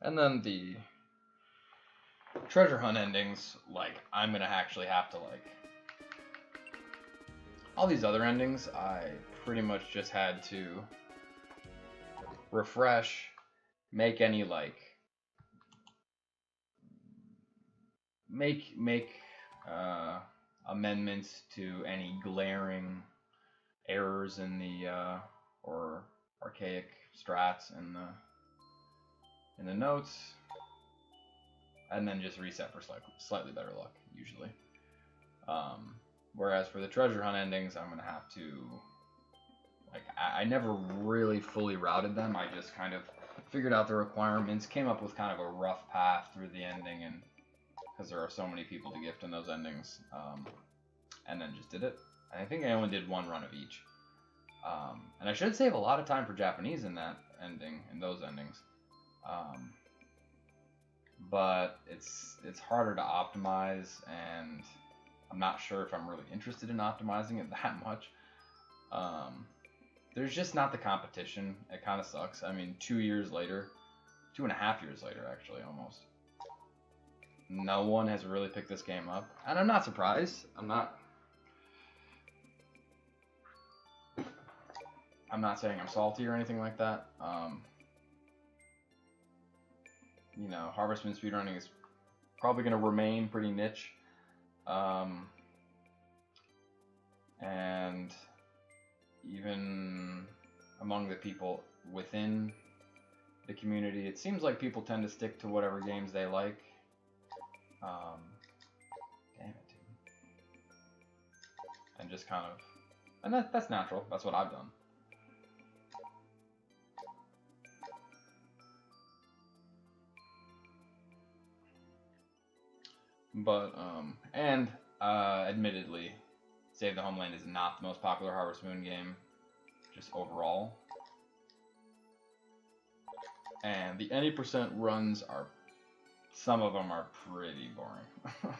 And then the treasure hunt endings, like, I'm gonna actually have to, like, all these other endings, I pretty much just had to refresh, make any, like, make amendments to any glaring errors in the or archaic strats in the notes, and then just reset for slightly better luck usually. Whereas for the treasure hunt endings, I'm gonna have to, like, I never really fully routed them. I just kind of figured out the requirements, came up with kind of a rough path through the ending, and because there are so many people to gift in those endings, and then just did it. And I think I only did one run of each. And I should save a lot of time for Japanese in that ending, in those endings. But it's harder to optimize, and I'm not sure if I'm really interested in optimizing it that much. There's just not the competition. It kind of sucks. I mean, 2 years later, 2.5 years later, actually, almost, no one has really picked this game up, and I'm not surprised. I'm not saying I'm salty or anything like that. You know, Harvest Moon speedrunning is probably going to remain pretty niche. And even among the people within the community, it seems like people tend to stick to whatever games they like. Damn it, dude. And just kind of, and that's natural. That's what I've done. But, admittedly, Save the Homeland is not the most popular Harvest Moon game, just overall. And the any % runs are, some of them are pretty boring.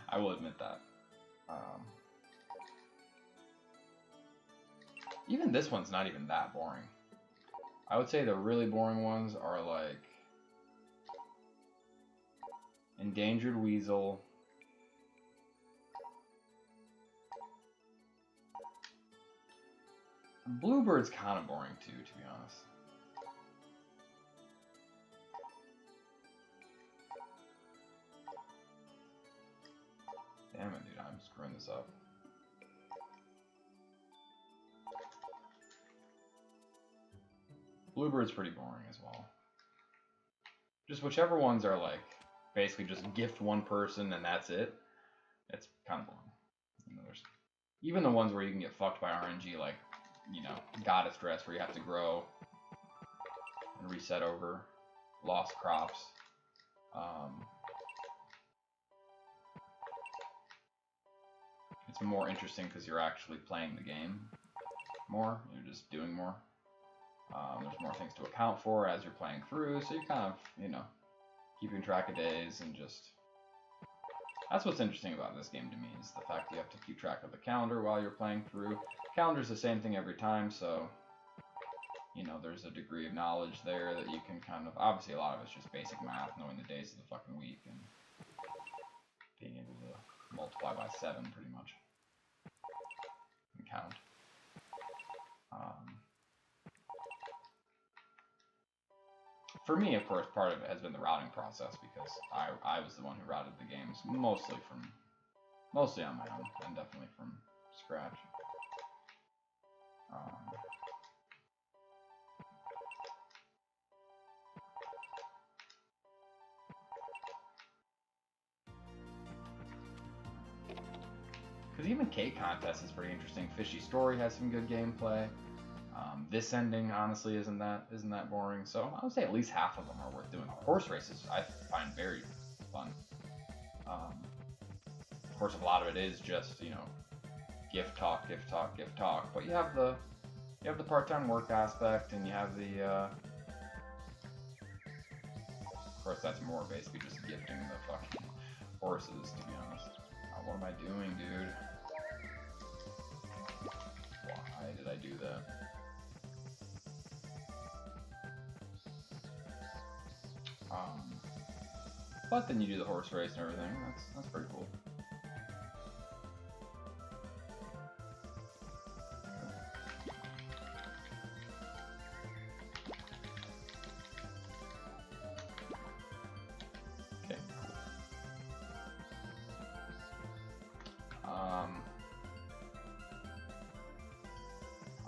I will admit that. Even this one's not even that boring. I would say the really boring ones are like Endangered Weasel, Bluebird's kind of boring too, to be honest. Damn it, dude, I'm screwing this up. Bluebird's pretty boring as well. Just whichever ones are like, basically just gift one person and that's it. It's kind of boring. You know, there's even the ones where you can get fucked by RNG, like, you know, Goddess Dress, where you have to grow and reset over, Lost Crops. It's more interesting because you're actually playing the game more. You're just doing more. There's more things to account for as you're playing through, so you're kind of, you know, keeping track of days and just... That's what's interesting about this game to me, is the fact you have to keep track of the calendar while you're playing through. Calendar's the same thing every time, so, you know, there's a degree of knowledge there that you can kind of... Obviously, a lot of it's just basic math, knowing the days of the fucking week, and being able to multiply by 7, pretty much, and count. For me, of course, part of it has been the routing process, because I was the one who routed the games mostly on my own, and definitely from scratch. Because even Cake Contest is pretty interesting. Fishy Story has some good gameplay. This ending, honestly, isn't that boring. So I would say at least half of them are worth doing. Horse races I find very fun. Of course, a lot of it is just, you know, gift talk. But you have the part-time work aspect, and you have the. Of course, that's more basically just gifting the fucking horses, to be honest. What am I doing, dude? Why did I do that? But then you do the horse race and everything. That's pretty cool. Okay, cool. I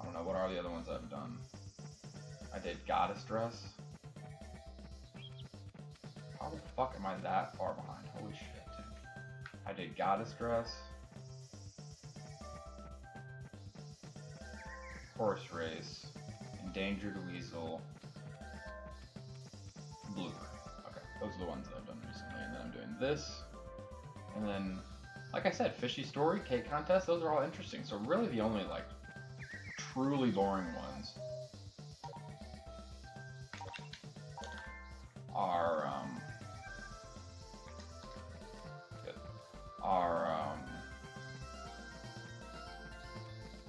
don't know, what are the other ones I've done? I did Goddess Dress. How the fuck am I that far behind? Holy shit, dude. I did Goddess Dress. Horse Race. Endangered Weasel. Blooper. Okay, those are the ones that I've done recently. And then I'm doing this. And then, like I said, Fishy Story, Cake Contest, those are all interesting. So really the only, like, truly boring ones are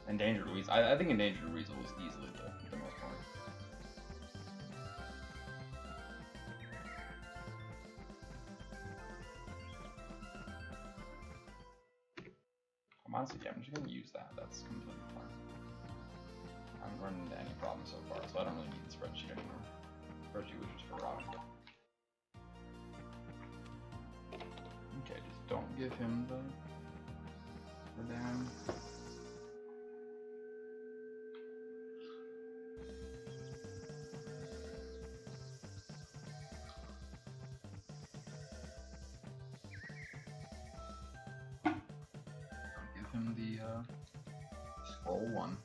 Endangered Weasel. I think Endangered Weasel was easily the most boring. Honestly, yeah, I'm just gonna use that. That's completely fine. I haven't run into any problems so far, so I don't really need the spreadsheet anymore. Spreadsheet was just for rotting. Okay, just don't give him the damn. Don't give him the scroll one.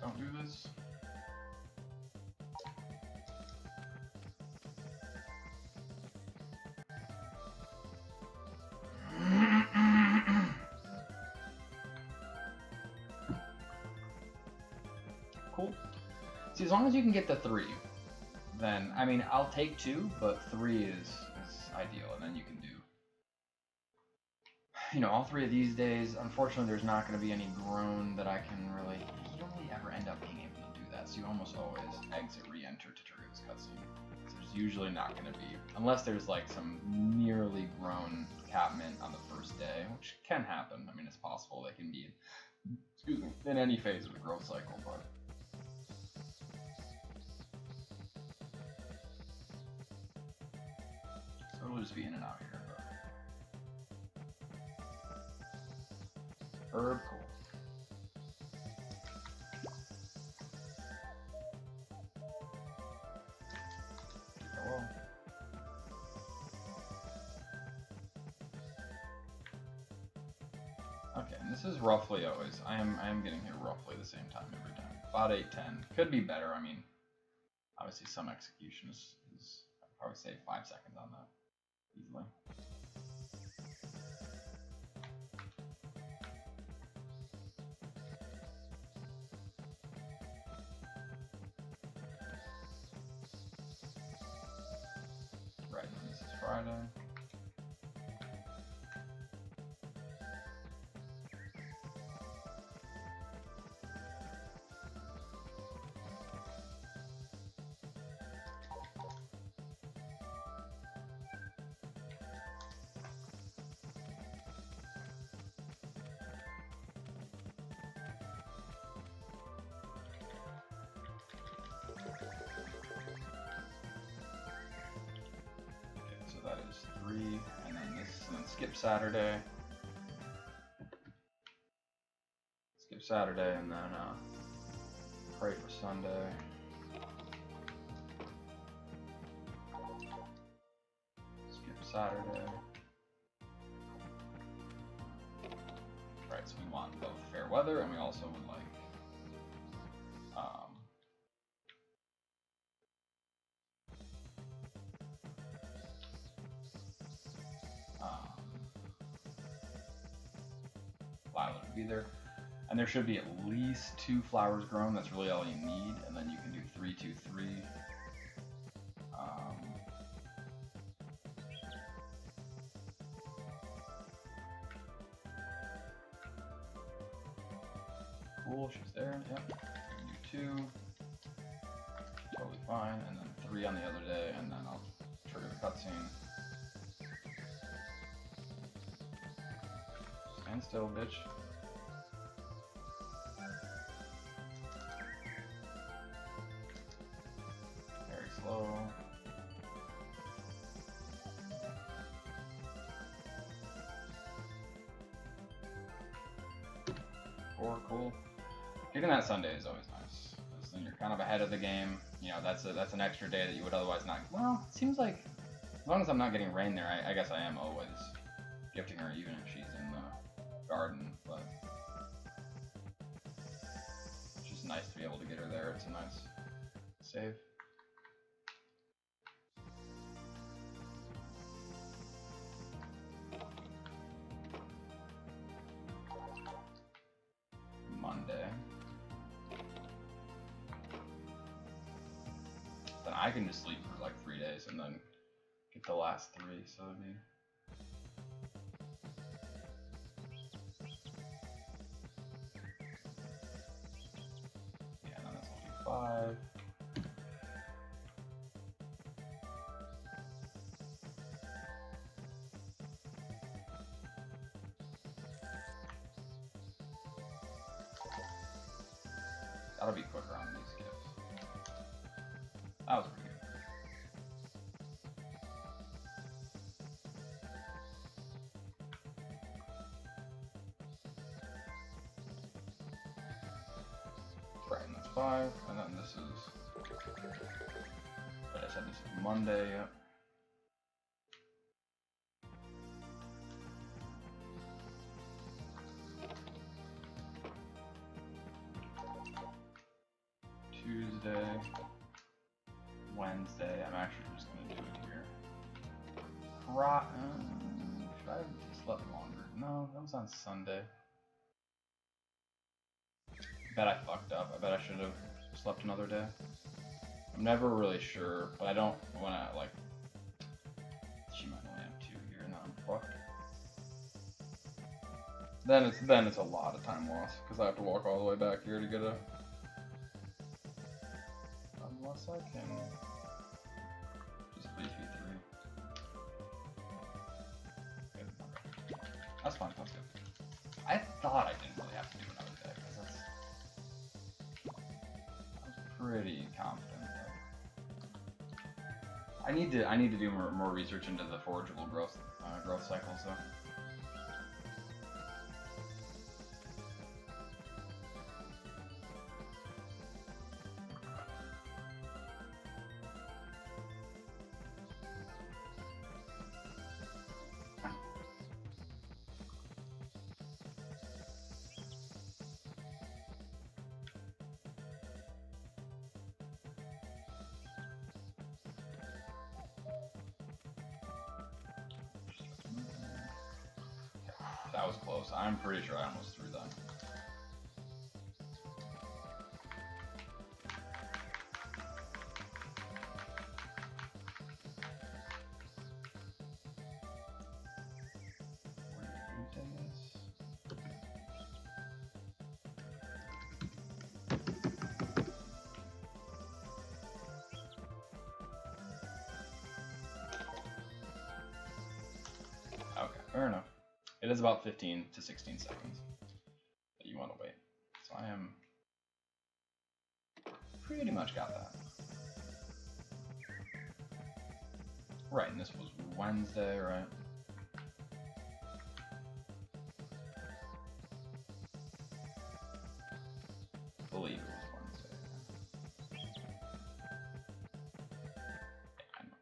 Don't do this. Cool. See, as long as you can get the 3, then, I mean, I'll take 2, but 3 is ideal, and then you can do, you know, all 3 of these days. Unfortunately, there's not going to be any grown that I can really, you don't really ever end up being able to do that, so you almost always exit re-enter to trigger this cutscene. So there's usually not going to be, unless there's like some nearly grown catmint on the first day, which can happen. I mean, it's possible they can be, excuse me, in any phase of the growth cycle, but so it'll just be in and out here. But herb, cool. Hello. Okay, and this is roughly always, I am getting here roughly the same time every time. About 8:10. Could be better. I mean, obviously some execution is I'd probably say 5 seconds on that. Easily. Right, and this is Friday. That is 3, and then this, and then skip Saturday. Skip Saturday, and then pray for Sunday. Skip Saturday. Right, so we want both fair weather, and we also would like Violet to be there. And there should be at least 2 flowers grown. That's really all you need. And then you can do 3, 2, 3. cool, she's there, yep. Do 2, totally fine, and then 3 on the other day, and then I'll trigger the cutscene. Stand still, bitch. Very slow. Cool. Getting that Sunday is always nice. Because then you're kind of ahead of the game. You know, that's an extra day that you would otherwise not. Well, it seems like as long as I'm not getting rain there, I guess I am always gifting her, even if she's in the garden. But it's just nice to be able to get her there. It's a nice save. Monday. Then I can just sleep for like 3 days and then get the last 3, so it'd be... Yeah, then that's only 5. That'll be quicker on these gifts. That was pretty good. Right, and that's 5, and then this is, like I said, this is Monday, yep. Tuesday, Wednesday, I'm actually just going to do it here. Should I have slept longer? No, that was on Sunday. I bet I fucked up. I bet I should have slept another day. I'm never really sure, but I don't want to, like, she might only have 2 here, and I'm fucked. Then it's a lot of time lost, because I have to walk all the way back here to get a... Unless I can just leave you 3. That's fine, that's good. I thought I didn't really have to do another day, because I was pretty confident that I need to do more research into the forageable growth cycle, so. That was close. I'm pretty sure I almost threw that. Okay, fair enough. It is about 15 to 16 seconds that you want to wait. So I am pretty much got that. Right, and this was Wednesday, right? I believe it was Wednesday. Yeah, I know.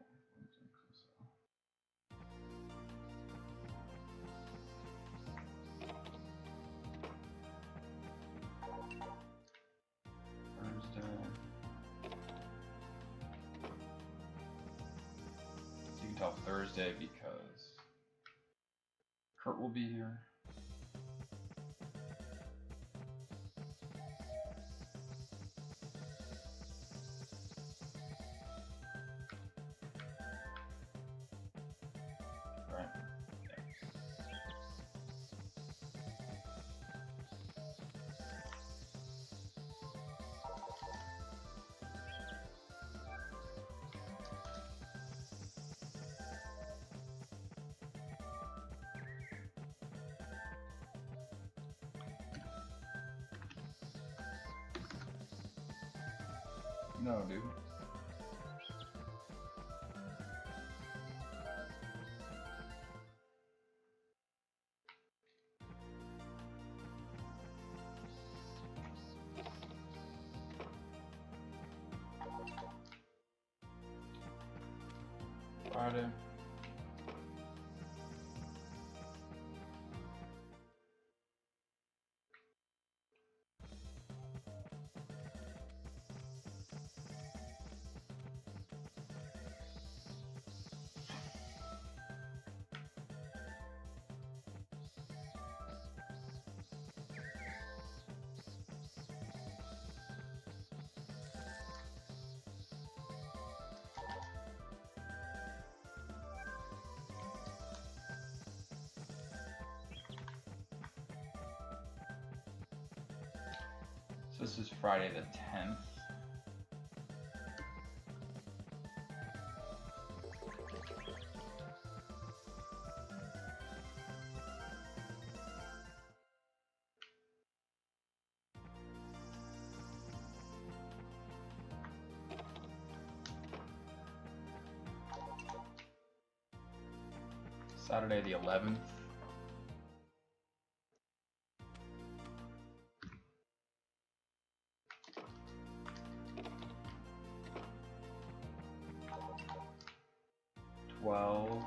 Until Thursday because Kurt will be here. Right. No, dude. Friday. So this is Friday the 10th. Saturday the 11th. $12,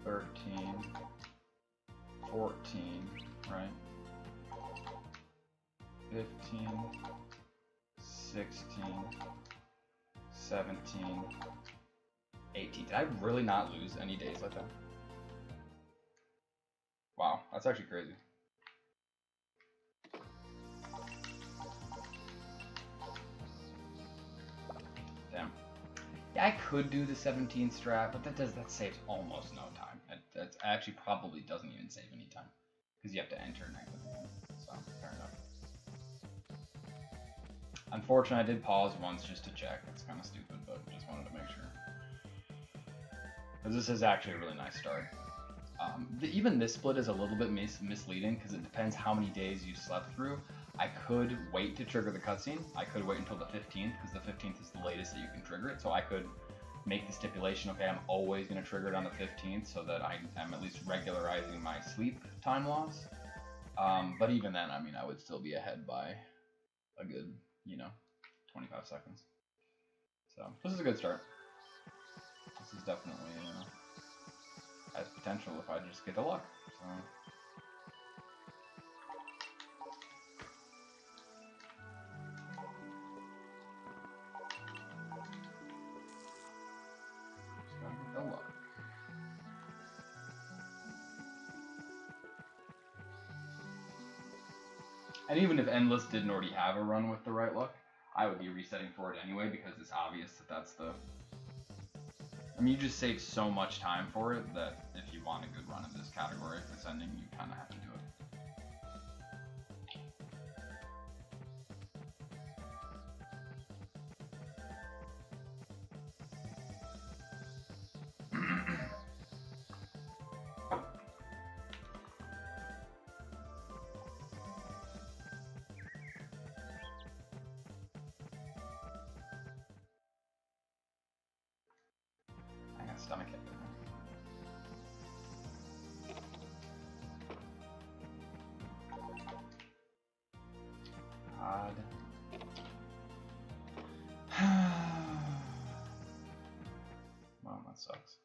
$13, $14, right? $15, $16, $17, $18. Did I really not lose any days like that? Wow, that's actually crazy. Damn. Yeah, I could do the 17 strat, but that saves almost no time. That actually probably doesn't even save any time because you have to enter next at the end. So fair enough. Unfortunately, I did pause once just to check. It's kind of stupid, but just wanted to make sure. Because this is actually a really nice start. Even this split is a little bit misleading because it depends how many days you slept through. I could wait to trigger the cutscene. I could wait until the 15th because the 15th is the latest that you can trigger it. So I could make the stipulation, okay, I'm always going to trigger it on the 15th so that I am at least regularizing my sleep time loss. But even then, I mean, I would still be ahead by a good, 25 seconds. So this is a good start. This is definitely has potential if I just get the luck. So. Just gotta get the luck. And even if Endless didn't already have a run with the right luck, I would be resetting for it anyway because it's obvious that that's the... I mean, you just save so much time for it that if you want a good run in this category of ascending, you kind of have to do it. I got stomach hit. God. Well, that sucks.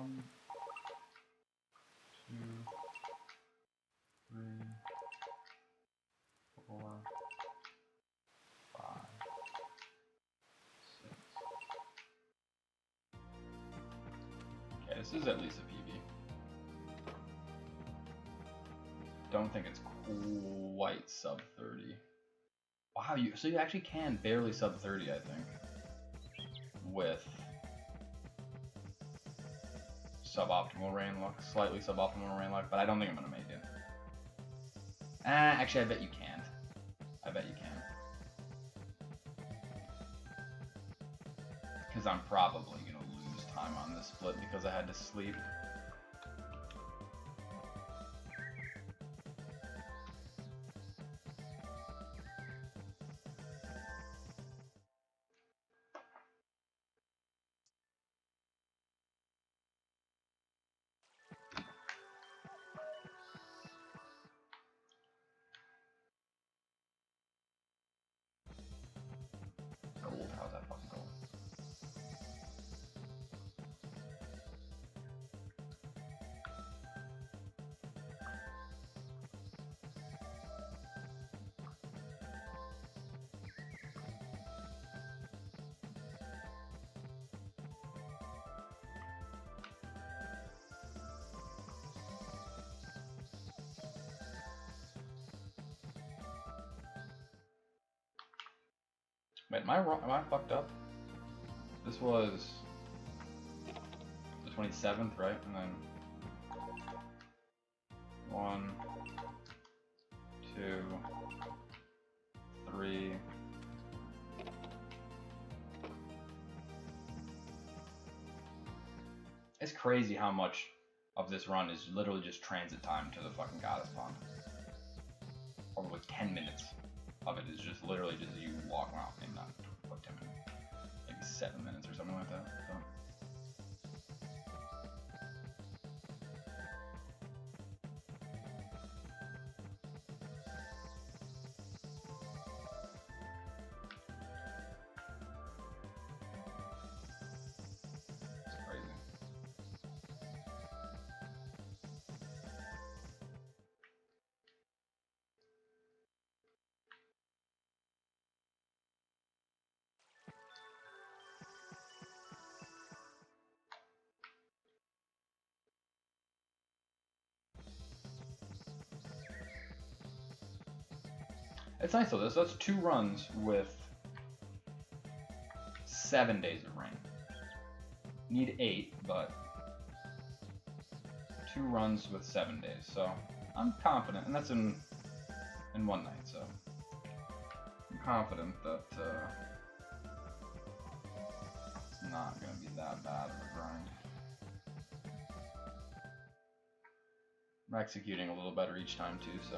1, 2, 3, 4, 5, 6. Okay, this is at least a PB. Don't think it's quite sub 30. Wow, so you actually can barely sub 30, I think, with suboptimal rain luck, slightly suboptimal rain luck, but I don't think I'm gonna make it. Actually, I bet you can't. I bet you can. Because I'm probably gonna lose time on this split because I had to sleep. How's that fucking going? Wait, am I fucked up? This was the 27th, right? And then 1, 2, 3. It's crazy how much of this run is literally just transit time to the fucking goddess pond. Probably 10 minutes of it is just literally just you walking out, maybe not what 10 minutes, maybe 7 minutes or something like that. So. It's crazy. It's nice though, that's 2 runs with 7 days of rain. Need 8, but 2 runs with 7 days, so I'm confident, and that's in one night, so I'm confident that it's not going to be that bad of a grind. I'm executing a little better each time too, so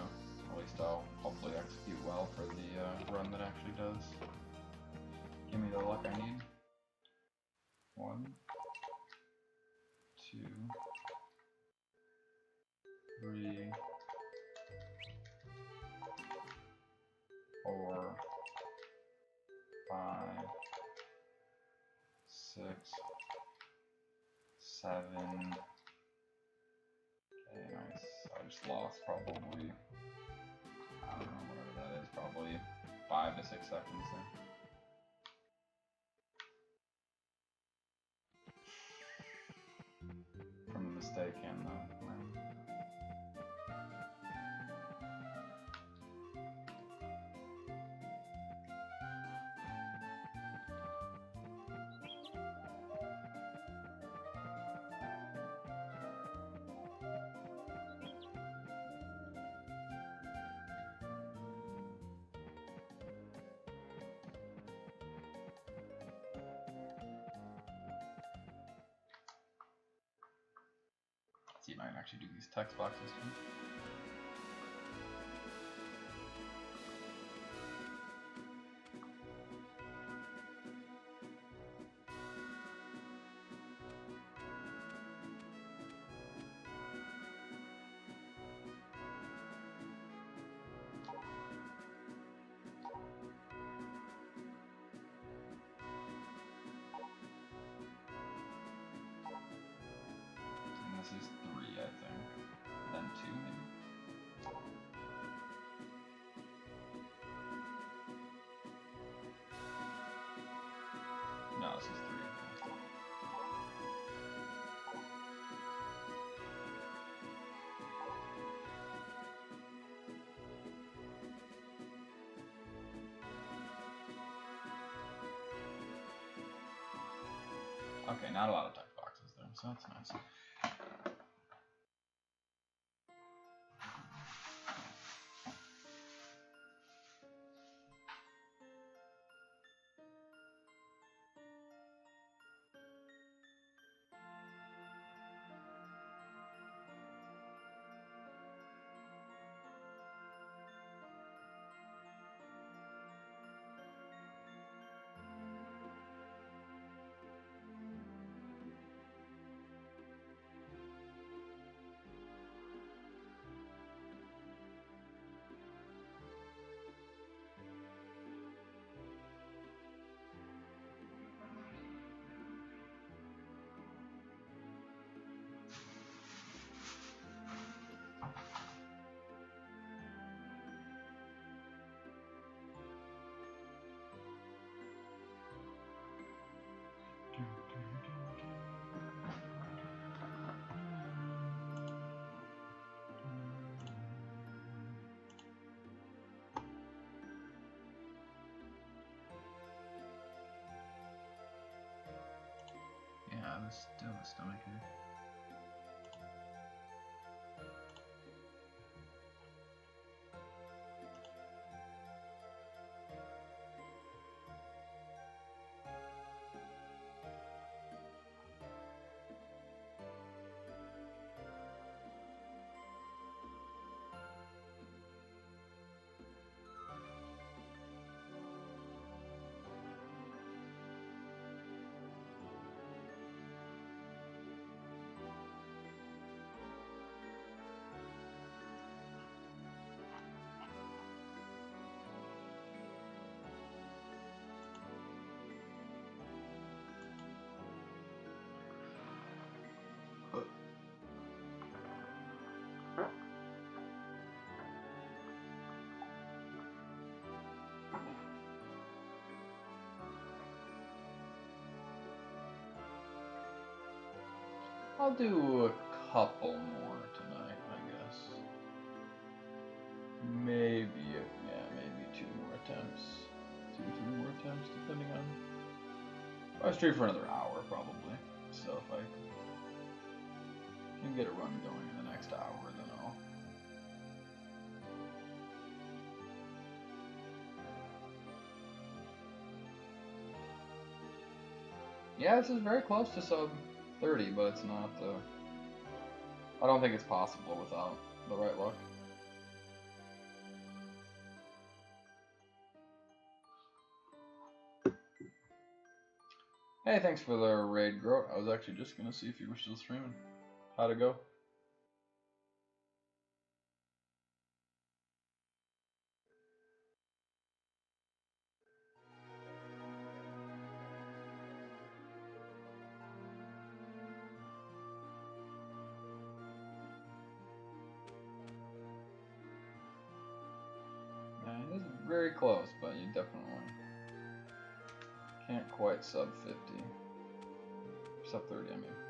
at least I'll hopefully execute well for the run that actually does give me the luck I need. 1, 2, 3, 4, 5, 6, 7. Okay, nice. I just lost probably, I don't know, whatever that is, probably 5 to 6 seconds there. From a mistake and the rain. See if I can actually do these text boxes too. This is 3, I think. Then 2, maybe? No, this is 3. Okay, not a lot of text boxes there, so that's nice. Yeah, I was still a stomach here. I'll do a couple more tonight, I guess. Maybe, yeah, maybe 2 more attempts. 2 or 3 more attempts, depending on... I'll stream for another hour, probably. So if I can get a run going in the next hour, then I'll... Yeah, this is very close to sub 30, but it's not, I don't think it's possible without the right luck. Hey, thanks for the raid, Groat. I was actually just gonna see if you were still streaming. How'd it go? Yeah, it is very close, but you definitely can't quite sub 50. Sub 30, I mean.